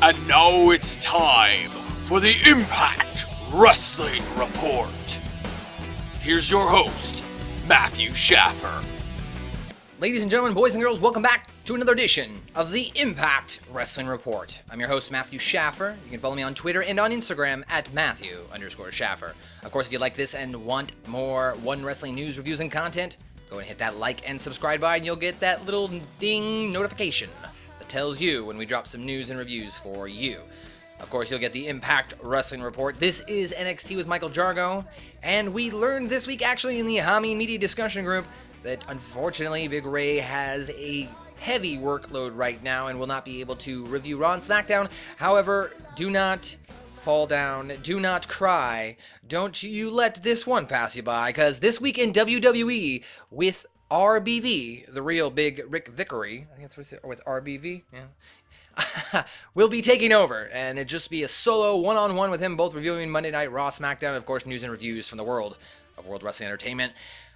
And now it's time for the Impact Wrestling Report. Here's your host, Mathew Shaffer. Ladies and gentlemen, boys and girls, welcome back to another edition of the Impact Wrestling Report. I'm your host, Mathew Shaffer. You can follow me on Twitter and on Instagram at Matthew_Shaffer. Of course, if you like this and want more One Wrestling news, reviews, and content, go and hit that like and subscribe button, and you'll get that little ding notification that tells you when we drop some news and reviews for you. Of course, you'll get the Impact Wrestling Report. This is NXT with Michael Jargo, and we learned this week actually in the Hami Media discussion group that unfortunately Big Ray has a heavy workload right now and will not be able to review Raw and SmackDown. However, do not fall down, do not cry, don't you let this one pass you by, because this week in WWE with RBV, the real big Rick Vickery, I think that's what it's with RBV, yeah, will be taking over, and it'll just be a solo one-on-one with him, both reviewing Monday Night Raw, SmackDown, and of course news and reviews from the world of World Wrestling Entertainment.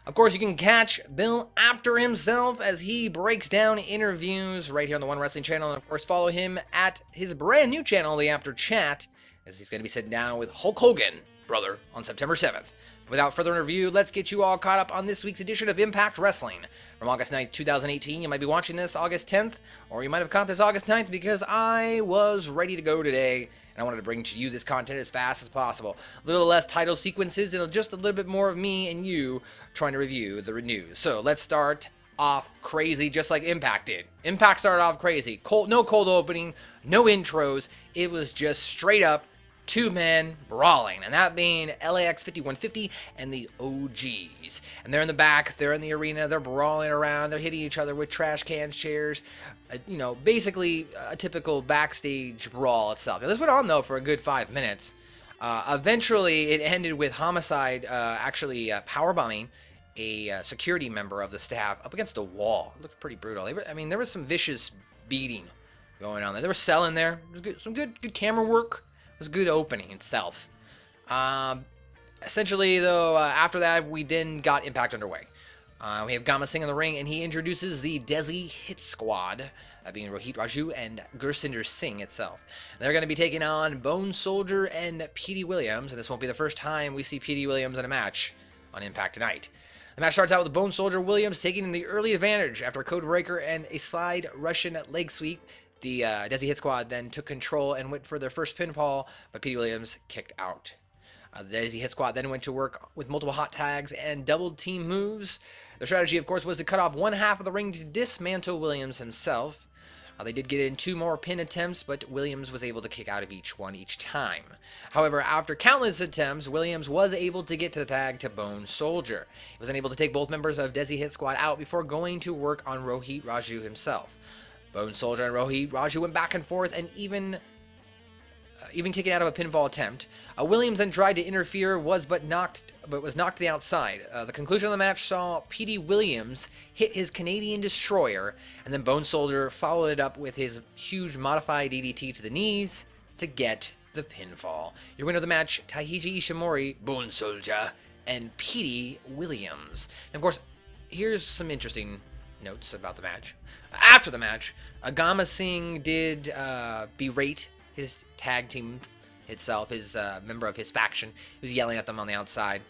Of course, you can catch Bill Apter himself as he breaks down interviews right here on the One Wrestling channel, and of course follow him at his brand new channel, the Apter Chat, as he's going to be sitting down with Hulk Hogan, brother, on September 7th. Without further ado, let's get you all caught up on this week's edition of Impact Wrestling. From August 9th, 2018, you might be watching this August 10th, or you might have caught this August 9th because I was ready to go today, and I wanted to bring to you this content as fast as possible. A little less title sequences, and just a little bit more of me and you trying to review the news. So let's start off crazy, just like Impact did. Impact started off crazy. No cold opening, no intros. It was just straight up two men brawling, and that being LAX 5150 and the OGs. And they're in the back, they're in the arena, they're brawling around, they're hitting each other with trash cans, chairs, basically a typical backstage brawl itself. Now, this went on though for a good 5 minutes. Eventually, it ended with Homicide powerbombing a security member of the staff up against a wall. It looked pretty brutal. There was some vicious beating going on there. They were selling there. It was good, some good camera work. It was a good opening itself. Essentially, though, after that, we then got Impact underway. We have Gama Singh in the ring, and he introduces the Desi Hit Squad, that being Rohit Raju and Gursinder Singh itself. They're going to be taking on Bone Soldier and Petey Williams, and this won't be the first time we see Petey Williams in a match on Impact tonight. The match starts out with Bone Soldier Williams taking the early advantage after a code breaker and a slide Russian leg sweep. The Desi Hit Squad then took control and went for their first pinfall, but Petey Williams kicked out. The Desi Hit Squad then went to work with multiple hot tags and double team moves. Their strategy, of course, was to cut off one half of the ring to dismantle Williams himself. They did get in 2 more pin attempts, but Williams was able to kick out of each one each time. However, after countless attempts, Williams was able to get to the tag to Bone Soldier. He was unable to take both members of Desi Hit Squad out before going to work on Rohit Raju himself. Bone Soldier and Rohit Raju went back and forth and even kicking out of a pinfall attempt. Williams then tried to interfere, was knocked to the outside. The conclusion of the match saw Petey Williams hit his Canadian Destroyer, and then Bone Soldier followed it up with his huge modified DDT to the knees to get the pinfall. Your winner of the match, Taiji Ishimori, Bone Soldier, and Petey Williams. And of course, here's some interesting notes about the match. After the match, Gama Singh did berate his tag team itself, his member of his faction. He was yelling at them on the outside.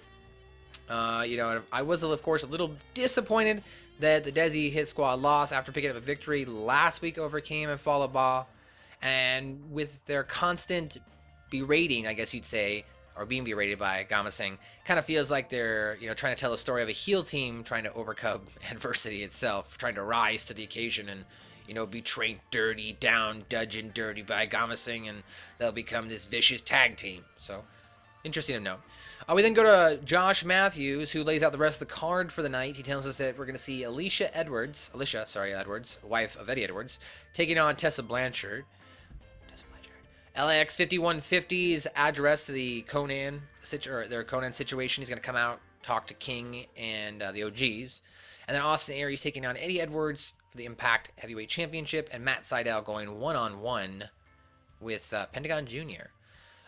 I was, of course, a little disappointed that the Desi Hit Squad lost after picking up a victory last week over Kim and Falaba. And with their constant berating, I guess you'd say, or being berated by Gama Singh, kind of feels like they're, trying to tell a story of a heel team trying to overcome adversity itself, trying to rise to the occasion and, be trained dirty, down, dudgeon dirty by Gama Singh, and they'll become this vicious tag team. So, interesting to note. We then go to Josh Matthews, who lays out the rest of the card for the night. He tells us that we're going to see Alysha Edwards, wife of Eddie Edwards, taking on Tessa Blanchard. LAX 5150's address to the Conan situation. He's going to come out, talk to King and the OGs. And then Austin Aries taking on Eddie Edwards for the Impact Heavyweight Championship, and Matt Sidell going one-on-one with Pentagon Jr.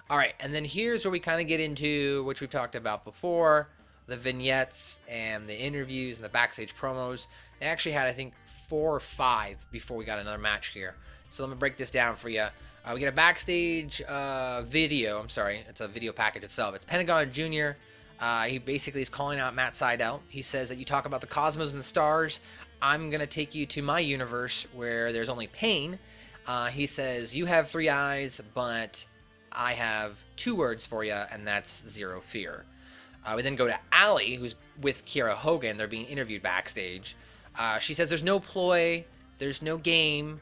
All right, and then here's where we kind of get into, which we've talked about before, the vignettes and the interviews and the backstage promos. They actually had, I think, 4 or 5 before we got another match here. So let me break this down for you. We get a backstage video. I'm sorry, it's a video package itself. It's Pentagon Jr. He basically is calling out Matt Sidell. He says that you talk about the cosmos and the stars. I'm going to take you to my universe where there's only pain. He says, you have 3 eyes, but I have 2 words for you, and that's zero fear. We then go to Allie, who's with Kiera Hogan. They're being interviewed backstage. She says there's no ploy, there's no game.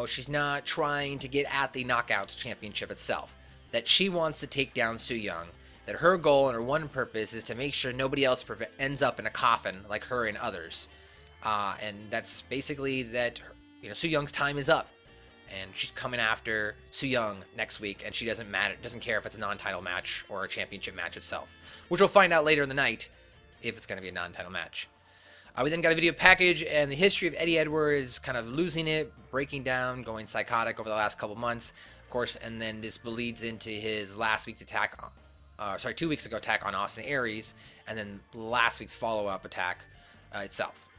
She's not trying to get at the Knockouts Championship itself. That she wants to take down Su Yung. That her goal and her one purpose is to make sure nobody else ends up in a coffin like her and others. And that's basically that, Su Young's time is up. And she's coming after Su Yung next week, and she doesn't care if it's a non-title match or a championship match itself, which we'll find out later in the night if it's going to be a non-title match. We then got a video package and the history of Eddie Edwards kind of losing it, breaking down, going psychotic over the last couple months, of course, and then this bleeds into his last week's attack, 2 weeks ago attack on Austin Aries, and then last week's follow-up attack itself.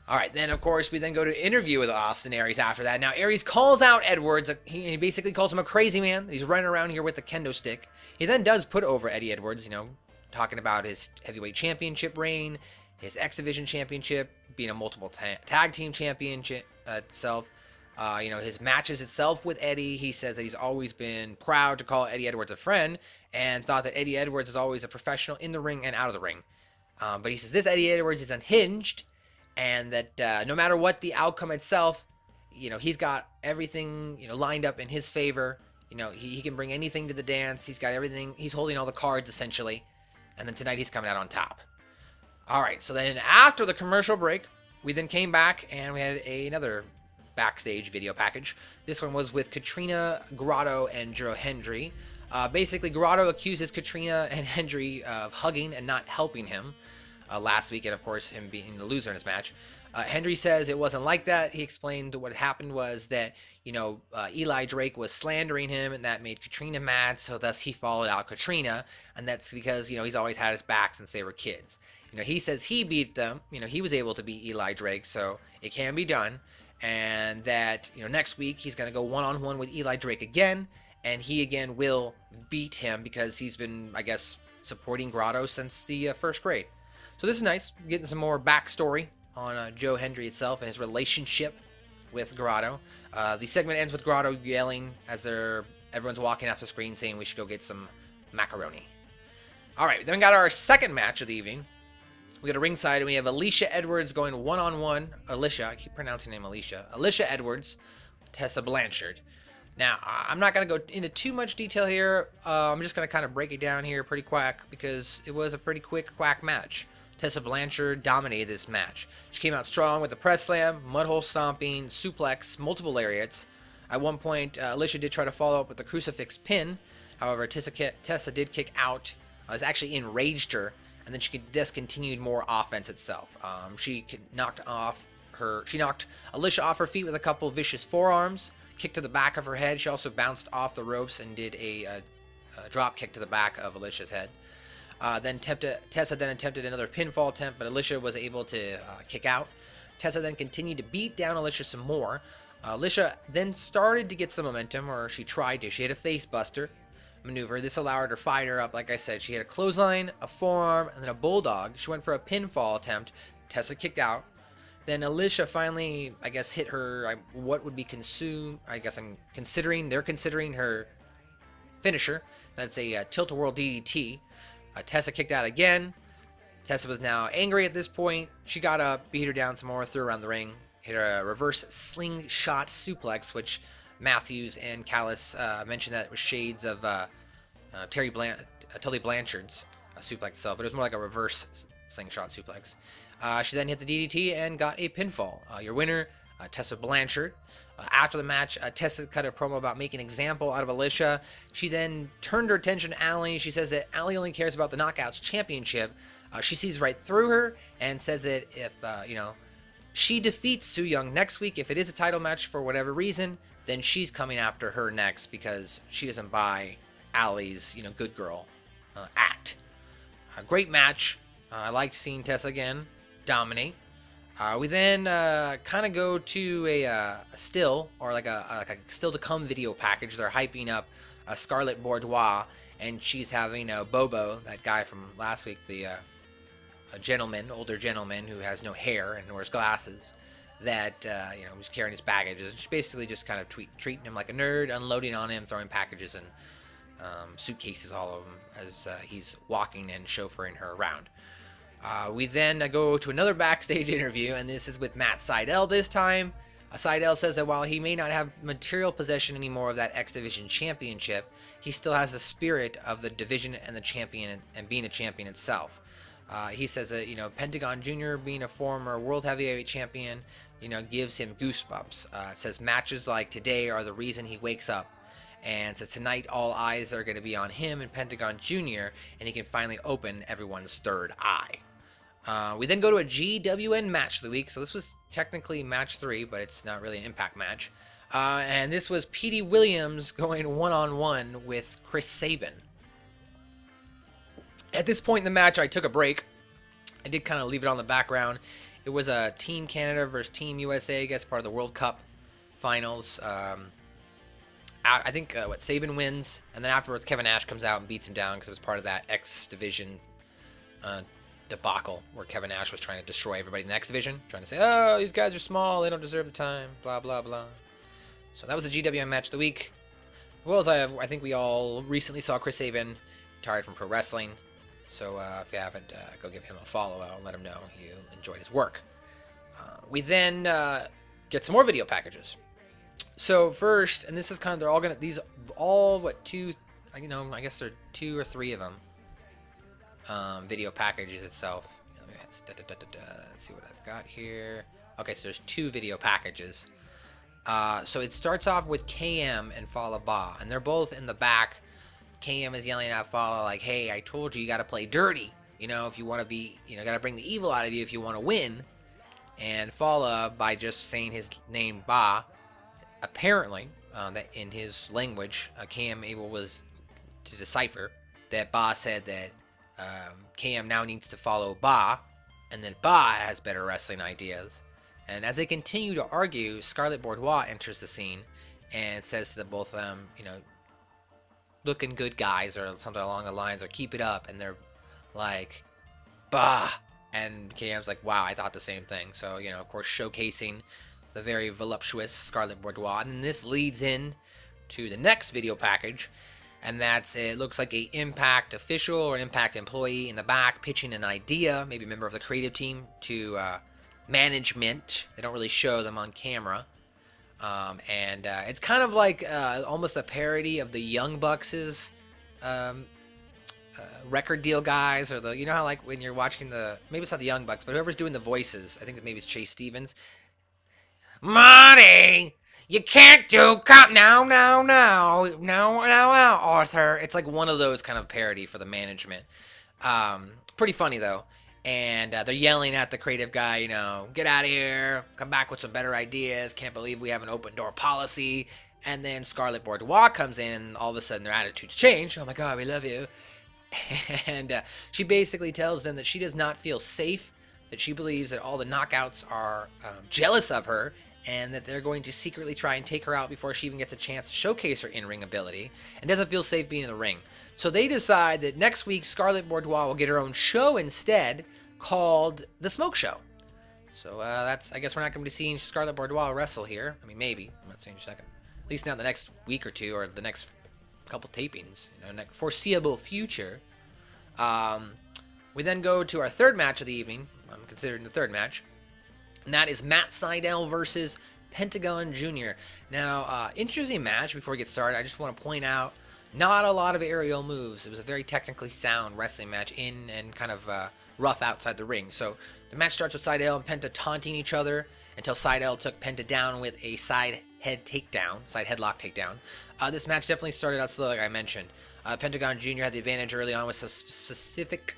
All right, then, of course, we then go to interview with Austin Aries after that. Now, Aries calls out Edwards. He basically calls him a crazy man. He's running around here with a kendo stick. He then does put over Eddie Edwards, talking about his heavyweight championship reign, his X Division championship, being a multiple tag team championship itself. His matches itself with Eddie. He says that he's always been proud to call Eddie Edwards a friend and thought that Eddie Edwards is always a professional in the ring and out of the ring. But he says this Eddie Edwards is unhinged, and that no matter what the outcome itself, he's got everything, lined up in his favor. He can bring anything to the dance. He's got everything. He's holding all the cards, essentially. And then tonight he's coming out on top. All right, so then after the commercial break, we then came back and we had another backstage video package. This one was with Katrina, Grotto, and Joe Hendry. Basically, Grotto accuses Katrina and Hendry of hugging and not helping him last week, and of course him being the loser in his match. Hendry says it wasn't like that. He explained what happened was that Eli Drake was slandering him, and that made Katrina mad, so thus he followed out Katrina, and that's because he's always had his back since they were kids. He says he beat them. He was able to beat Eli Drake, so it can be done, and that next week he's going to go one-on-one with Eli Drake again, and he again will beat him because he's been, I guess, supporting Grotto since the first grade. So this is nice, getting some more backstory on Joe Hendry itself and his relationship with Grotto. The segment ends with Grotto yelling as everyone's walking off the screen saying we should go get some macaroni. All right, then we got our second match of the evening. We got a ringside and we have Alysha Edwards going one-on-one. Alysha, I keep pronouncing her name Alysha. Alysha Edwards, Tessa Blanchard. Now, I'm not going to go into too much detail here. I'm just going to kind of break it down here pretty quick because it was a pretty quick, quack match. Tessa Blanchard dominated this match. She came out strong with a press slam, mudhole stomping, suplex, multiple lariats. At one point, Alysha did try to follow up with a crucifix pin. However, Tessa did kick out. It actually enraged her, and then she just continued more offense itself. She knocked Alysha off her feet with a couple of vicious forearms, kick to the back of her head. She also bounced off the ropes and did a drop kick to the back of Alysha's head. Tessa then attempted another pinfall attempt, but Alysha was able to kick out. Tessa then continued to beat down Alysha some more. Alysha then started to get some momentum, or she tried to. She had a face buster maneuver. This allowed her to fire her up. Like I said, she had a clothesline, a forearm, and then a bulldog. She went for a pinfall attempt. Tessa kicked out. Then Alysha finally, I guess, hit her, what would be consumed. I guess they're considering her finisher. That's a tilt-a-whirl DDT. Tessa kicked out again. Tessa was now angry at this point. She got up, beat her down some more, threw her around the ring, hit a reverse slingshot suplex, which Matthews and Callis mentioned that it was shades of Tully Blanchard's suplex itself, but it was more like a reverse slingshot suplex. She then hit the DDT and got a pinfall. Your winner, Tessa Blanchard. After the match, Tessa cut a promo about making an example out of Alysha. She then turned her attention to Allie. She says that Allie only cares about the Knockouts Championship. She sees right through her and says that if, she defeats Su Yung next week, if it is a title match for whatever reason, then she's coming after her next because she doesn't buy Allie's, good girl act. A great match. I liked seeing Tessa again dominate. We then kind of go to a still, or like a still to come video package. They're hyping up Scarlett Bordeaux, and she's having Bobo, that guy from last week, the older gentleman who has no hair and wears glasses, that who's carrying his baggages. And she's basically just kind of treating him like a nerd, unloading on him, throwing packages and suitcases, all of them, as he's walking and chauffeuring her around. We then go to another backstage interview, and this is with Matt Sidell this time. Sidell says that while he may not have material possession anymore of that X Division championship, he still has the spirit of the division and the champion and being a champion itself. He says that, Pentagon Jr. being a former World Heavyweight Champion, gives him goosebumps. It says matches like today are the reason he wakes up. And says tonight all eyes are going to be on him and Pentagon Jr., and he can finally open everyone's third eye. We then go to a GWN match of the week. So this was technically match 3, but it's not really an Impact match. And this was Petey Williams going one-on-one with Chris Sabin. At this point in the match, I took a break. I did kind of leave it on the background. It was a Team Canada versus Team USA, I guess, part of the World Cup finals. I think Sabin wins, and then afterwards Kevin Nash comes out and beats him down because it was part of that X Division debacle where Kevin Nash was trying to destroy everybody in the X Division, trying to say, oh, these guys are small, they don't deserve the time, blah, blah, blah. So that was the GWN match of the week. Well, as I think we all recently saw Chris Sabin retired from pro wrestling. So if you haven't, go give him a follow. I'll let him know you enjoyed his work. We then get some more video packages. So first, and this is kind of, I guess there are 2 or 3 of them. Video packages itself. Let's see what I've got here. Okay, so there's 2 video packages. So it starts off with KM and Fallah Bahh, and they're both in the back. KM is yelling at Fallah like, hey, I told you, you got to play dirty. If you want to be, got to bring the evil out of you if you want to win. And Fallah, by just saying his name Bahh, apparently, that in his language, KM able was to decipher that Bahh said that KM now needs to follow Bahh, and then Bahh has better wrestling ideas. And as they continue to argue, Scarlett Bordeaux enters the scene and says to both of them, looking good guys, or something along the lines, or keep it up. And they're like, Bahh. And KM's like, wow, I thought the same thing. So, of course, showcasing the very voluptuous Scarlett Bordeaux. And this leads in to the next video package. And it looks like a Impact official or an Impact employee in the back pitching an idea, maybe a member of the creative team, to management. They don't really show them on camera. And it's kind of like almost a parody of the Young Bucks' record deal guys, or how like when you're watching maybe it's not the Young Bucks, but whoever's doing the voices, I think maybe it's Chase Stevens. Money! You can't do now, Arthur. It's like one of those kind of parody for the management. Pretty funny though. And they're yelling at the creative guy, get out of here, come back with some better ideas. Can't believe we have an open door policy. And then Scarlett Bordeaux comes in, and all of a sudden their attitudes change. Oh my God, we love you. And she basically tells them that she does not feel safe, that she believes that all the knockouts are jealous of her, and that they're going to secretly try and take her out before she even gets a chance to showcase her in-ring ability, and doesn't feel safe being in the ring. So they decide that next week Scarlett Bordeaux will get her own show instead, called The Smoke Show. So I guess we're not going to be seeing Scarlett Bordeaux wrestle here. I mean, maybe. I'm not saying she's not going to. At least not the next week or 2, or the next couple tapings, next foreseeable future. We then go to our third match of the evening. I'm considering the third match. And that is Matt Sidell versus Pentagon Jr. Now, interesting match. Before we get started, I just want to point out, not a lot of aerial moves. It was a very technically sound wrestling match in and kind of rough outside the ring. So the match starts with Sidell and Penta taunting each other until Sidell took Penta down with a side headlock takedown. This match definitely started out slow, like I mentioned. Pentagon Jr. had the advantage early on with some specific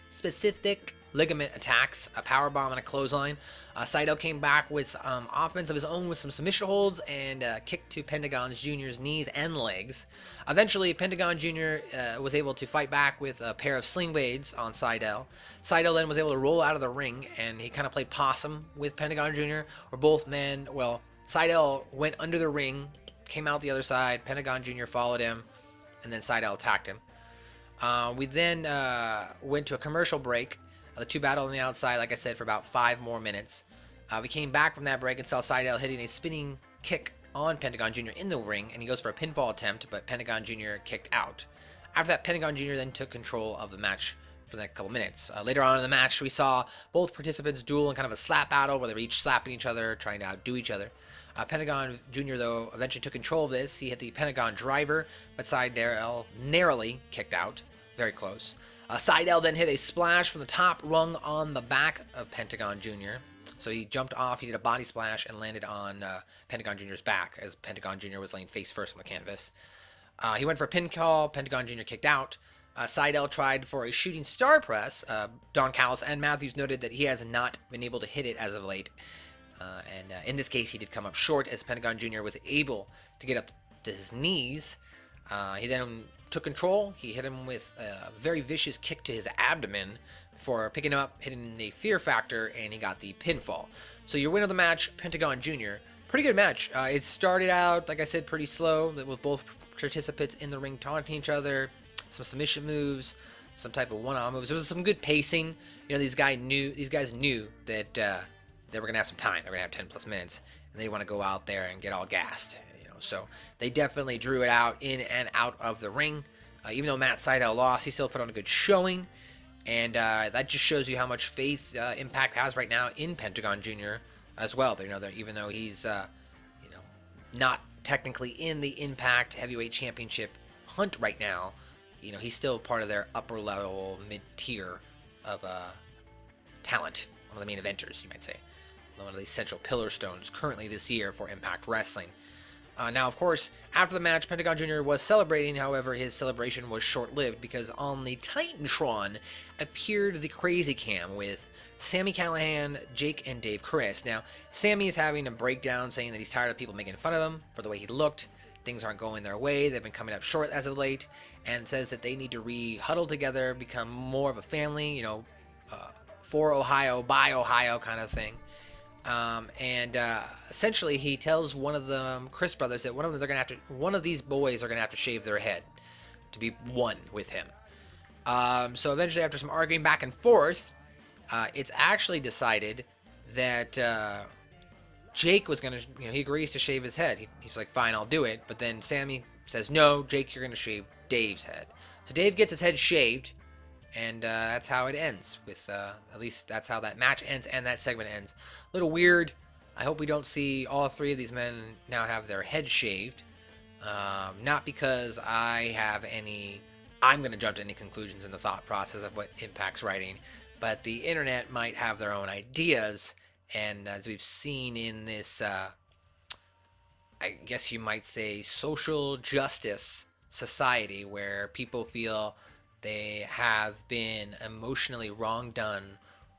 ligament attacks, a powerbomb and a clothesline. Sidell came back with offense of his own with some submission holds and kick to Pentagon Jr.'s knees and legs. Eventually, Pentagon Jr. Was able to fight back with a pair of sling blades on Sidell. Sidell then was able to roll out of the ring, and he kind of played possum with Pentagon Jr., where both men, well, Sidell went under the ring, came out the other side, Pentagon Jr. followed him, and then Sidell attacked him. We then went to a commercial break. The two battled on the outside, like I said, for about 5 more minutes. We came back from that break and saw Sidell hitting a spinning kick on Pentagon Jr. in the ring, and he goes for a pinfall attempt, but Pentagon Jr. kicked out. After that, Pentagon Jr. then took control of the match for the next couple minutes. Later on in the match, we saw both participants duel in kind of a slap battle where they were each slapping each other, trying to outdo each other. Pentagon Jr., though, eventually took control of this. He hit the Pentagon driver, but Sidell narrowly kicked out. Very close. Sidell then hit a splash from the top rung on the back of Pentagon Jr. So he jumped off, he did a body splash, and landed on Pentagon Jr.'s back as Pentagon Jr. was laying face first on the canvas. He went for a pin call, Pentagon Jr. kicked out. Sidell tried for a shooting star press. Don Callis and Matthews noted that he has not been able to hit it as of late. In this case, he did come up short as Pentagon Jr. was able to get up to his knees. He then took control. He hit him with a very vicious kick to his abdomen for picking him up, hitting the fear factor, and he got the pinfall. So your winner of the match, Pentagon Jr. Pretty good match. It started out, like I said, pretty slow, with both participants in the ring taunting each other, some submission moves, some type of one-on moves. There was some good pacing. You know, these guys knew that they were gonna have some time. They were gonna have 10 plus minutes, and they want to go out there and get all gassed. So they definitely drew it out in and out of the ring. Even though Matt Sidell lost, he still put on a good showing. And that just shows you how much faith Impact has right now in Pentagon Jr. as well. That even though he's not technically in the Impact Heavyweight Championship hunt right now, he's still part of their upper level, mid-tier of talent. One of the main eventers, you might say. One of the central pillar stones currently this year for Impact Wrestling. Now, of course, after the match, Pentagon Jr. was celebrating. However, his celebration was short-lived because on the Titantron appeared the Crazy Cam with Sami Callihan, Jake, and Dave Chris. Now, Sami is having a breakdown saying that he's tired of people making fun of him for the way he looked. Things aren't going their way. They've been coming up short as of late, and says that they need to re-huddle together, become more of a family, for Ohio, by Ohio kind of thing. Essentially, he tells one of the Chris brothers that one of these boys are gonna have to shave their head to be one with him. So eventually, after some arguing back and forth, it's actually decided that Jake was gonna, he agrees to shave his head. He's like, fine, I'll do it. But then Sami says, no, Jake, you're gonna shave Dave's head. So Dave gets his head shaved. And that's how it ends. With at least that's how that match ends and that segment ends. A little weird. I hope we don't see all 3 of these men now have their head shaved. Not because I'm going to jump to any conclusions in the thought process of what Impact's writing, but the internet might have their own ideas. And as we've seen in this, I guess you might say, social justice society where people feel they have been emotionally wronged done,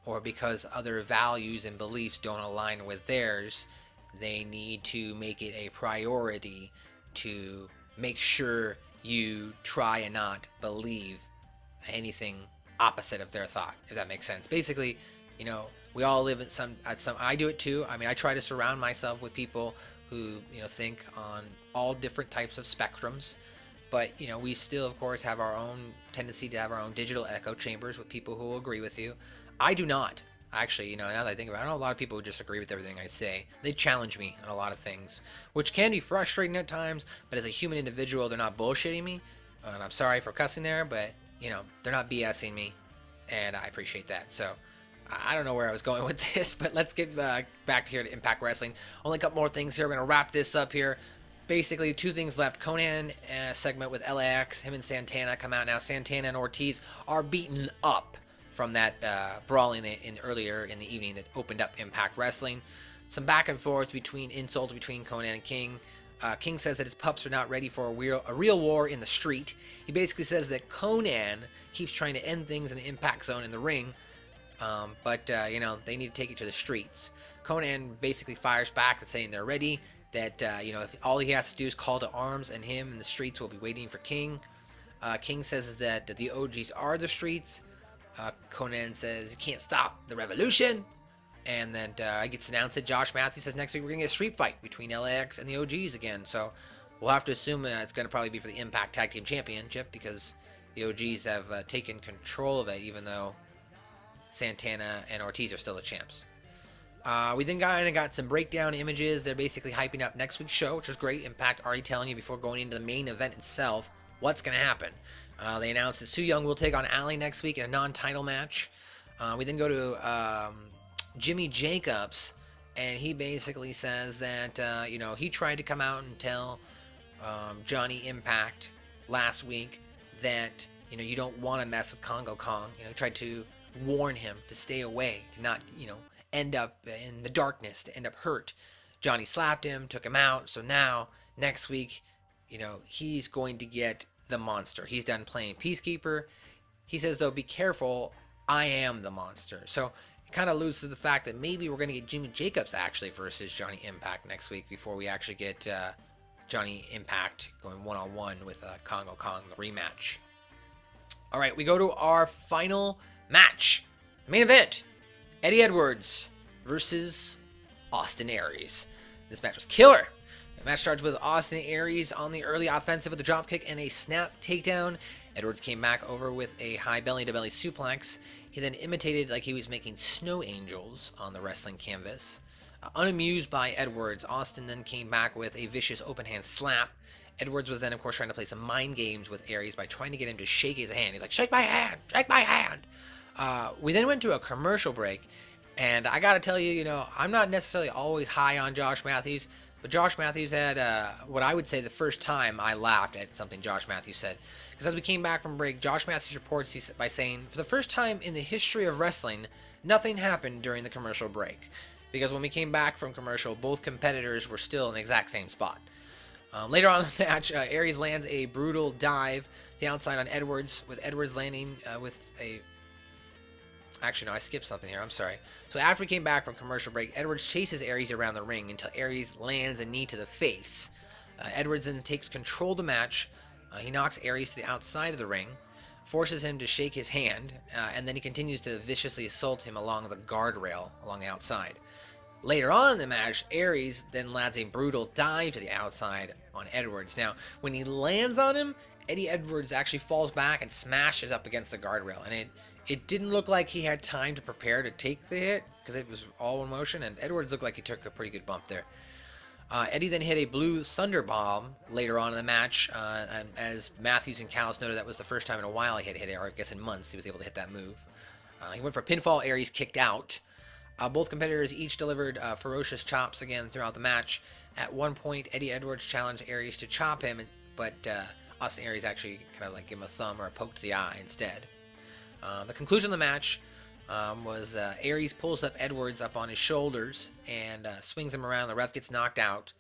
or because other values and beliefs don't align with theirs, they need to make it a priority to make sure you try and not believe anything opposite of their thought, if that makes sense. Basically, we all live at some, I do it too. I mean, I try to surround myself with people who, think on all different types of spectrums. But, we still, of course, have our own tendency to have our own digital echo chambers with people who will agree with you. I do not. Actually, now that I think about it, I know a lot of people who just agree with everything I say. They challenge me on a lot of things, which can be frustrating at times. But as a human individual, they're not bullshitting me. And I'm sorry for cussing there, but, they're not BSing me. And I appreciate that. So, I don't know where I was going with this, but let's get back here to Impact Wrestling. Only a couple more things here. We're going to wrap this up here. Basically, 2 things left. Conan segment with LAX. Him and Santana come out now. Santana and Ortiz are beaten up from that brawling earlier in the evening that opened up Impact Wrestling. Some back and forth insults between Conan and King. King says that his pups are not ready for a real war in the street. He basically says that Conan keeps trying to end things in the Impact Zone in the ring. But you know, they need to take it to the streets. Conan basically fires back and saying they're ready. That you know, if all he has to do is call to arms, and him and the streets will be waiting for King. King says that the OGs are the streets. Conan says you can't stop the revolution. And then it gets announced that Josh Matthews says next week we're going to get a street fight between LAX and the OGs again. So we'll have to assume it's going to probably be for the Impact Tag Team Championship, because the OGs have taken control of it, even though Santana and Ortiz are still the champs. We then got some breakdown images. They're basically hyping up next week's show, which is great. Impact already telling you before going into the main event itself what's going to happen. They announced that Su Yung will take on Ali next week in a non-title match. We then go to Jimmy Jacobs, and he basically says that you know, he tried to come out and tell Johnny Impact last week that, you know, you don't want to mess with Congo Kong. You know, he tried to warn him to stay away, to not, you know, end up in the darkness, to end up hurt. Johnny slapped him, took him out. So now next week, you know, he's going to get the monster. He's done playing Peacekeeper. He says, though, be careful, I am the monster. So it kind of alludes to the fact that maybe we're going to get Jimmy Jacobs actually versus Johnny Impact next week before we actually get Johnny Impact going one-on-one with Congo Kong rematch. All right, we go to our final match. Main event, Eddie Edwards versus Austin Aries. This match was killer. The match starts with Austin Aries on the early offensive with a dropkick and a snap takedown. Edwards came back over with a high belly-to-belly suplex. He then imitated like he was making snow angels on the wrestling canvas. Unamused by Edwards, Austin then came back with a vicious open-hand slap. Edwards was then, of course, trying to play some mind games with Aries by trying to get him to shake his hand. He's like, shake my hand, shake my hand. We then went to a commercial break, and I gotta tell you, you know, I'm not necessarily always high on Josh Matthews, but Josh Matthews had what I would say the first time I laughed at something Josh Matthews said. Because as we came back from break, Josh Matthews reports by saying, for the first time in the history of wrestling, nothing happened during the commercial break. Because when we came back from commercial, both competitors were still in the exact same spot. Later on in the match, Aries lands a brutal dive to the outside on Edwards, with Edwards landing with a... Actually, no, I skipped something here. I'm sorry. So after we came back from commercial break, Edwards chases Aries around the ring until Aries lands a knee to the face. Edwards then takes control of the match. He knocks Aries to the outside of the ring, forces him to shake his hand, and then he continues to viciously assault him along the guardrail along the outside. Later on in the match, Aries then lands a brutal dive to the outside on Edwards. Now, when he lands on him, Eddie Edwards actually falls back and smashes up against the guardrail, and it didn't look like he had time to prepare to take the hit, because it was all in motion, and Edwards looked like he took a pretty good bump there. Eddie then hit a blue thunder bomb later on in the match, and as Matthews and Callis noted, that was the first time in a while he had hit it, or I guess in months he was able to hit that move. He went for a pinfall. Aries kicked out. Both competitors each delivered ferocious chops again throughout the match. At one point, Eddie Edwards challenged Aries to chop him, but Austin Aries actually kind of like gave him a thumb or a poke to the eye instead. The conclusion of the match was Aries pulls up Edwards up on his shoulders and swings him around. The ref gets knocked out.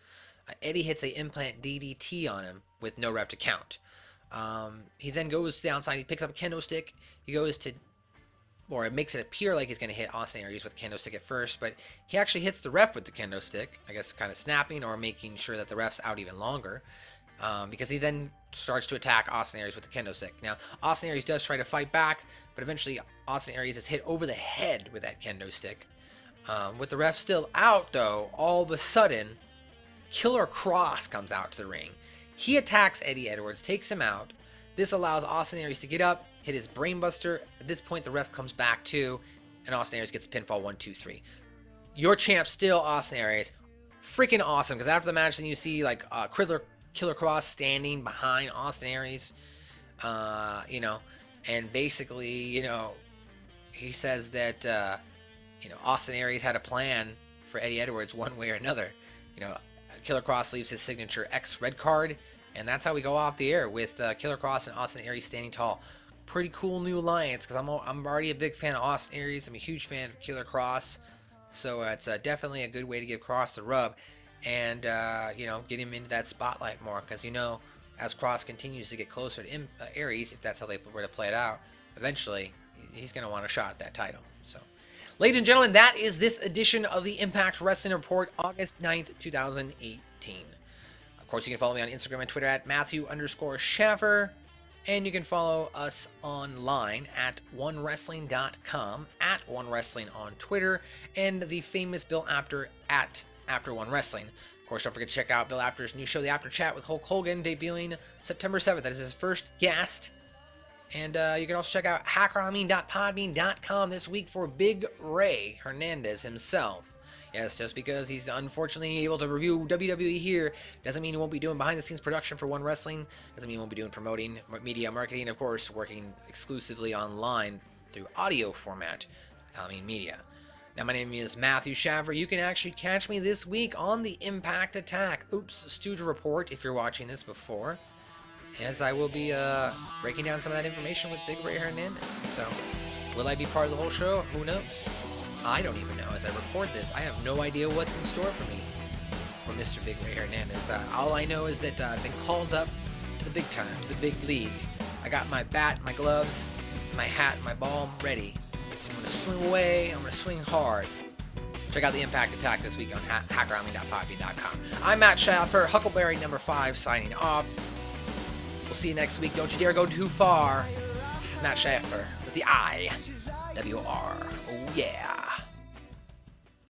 Eddie hits a implant DDT on him with no ref to count. He then goes downside. He picks up a kendo stick. He goes to, or it makes it appear like he's going to hit Austin Aries with a kendo stick at first, but he actually hits the ref with the kendo stick, I guess kind of snapping or making sure that the ref's out even longer, because he then starts to attack Austin Aries with the kendo stick. Now, Austin Aries does try to fight back, but eventually Austin Aries is hit over the head with that kendo stick. With the ref still out, though, all of a sudden, Killer Kross comes out to the ring. He attacks Eddie Edwards, takes him out. This allows Austin Aries to get up, hit his brainbuster. At this point, the ref comes back too, and Austin Aries gets a pinfall 1-2-3. Your champ still, Austin Aries. Freaking awesome, because after the match, then you see like Killer Kross standing behind Austin Aries, you know, and basically, you know, he says that, you know, Austin Aries had a plan for Eddie Edwards one way or another. You know, Killer Kross leaves his signature X red card, and that's how we go off the air with Killer Kross and Austin Aries standing tall. Pretty cool new alliance, because I'm already a big fan of Austin Aries. I'm a huge fan of Killer Kross, so it's definitely a good way to give Kross the rub, and you know, get him into that spotlight more, because you know, as Kross continues to get closer to Aries, if that's how they were to play it out, eventually he's going to want a shot at that title. So Ladies and gentlemen, that is this edition of the Impact Wrestling Report, August 9th, 2018. Of course, you can follow me on Instagram and Twitter at Mathew_Shaffer. And you can follow us online at onewrestling.com, at onewrestling on Twitter, and the famous Bill Apter at After1Wrestling. Of course, don't forget to check out Bill Apter's new show, The Apter Chat, with Hulk Hogan, debuting September 7th. That is his first guest. And you can also check out hackerami.podbean.com this week for Big Ray Hernandez himself. Yes, just because he's unfortunately able to review WWE here doesn't mean he won't be doing behind-the-scenes production for One Wrestling. Doesn't mean he won't be doing promoting, media marketing, of course, working exclusively online through audio format, media. Now, my name is Mathew Shaffer. You can actually catch me this week on the Impact Attack Stooge Report, if you're watching this before, as I will be breaking down some of that information with Big Ray Hernandez. So, will I be part of the whole show? Who knows? I don't even know. As I report this, I have no idea what's in store for me from Mr. Big Ray Hernandez. All I know is that I've been called up to the big time, to the big league. I got my bat, my gloves, my hat, my ball ready. I'm going to swing away. I'm going to swing hard. Check out the Impact Attack this week on hackerami.podbean.com. I'm Matt Shaffer, Huckleberry number 5, signing off. We'll see you next week. Don't you dare go too far. This is Matt Shaffer with the IWR. Oh, yeah.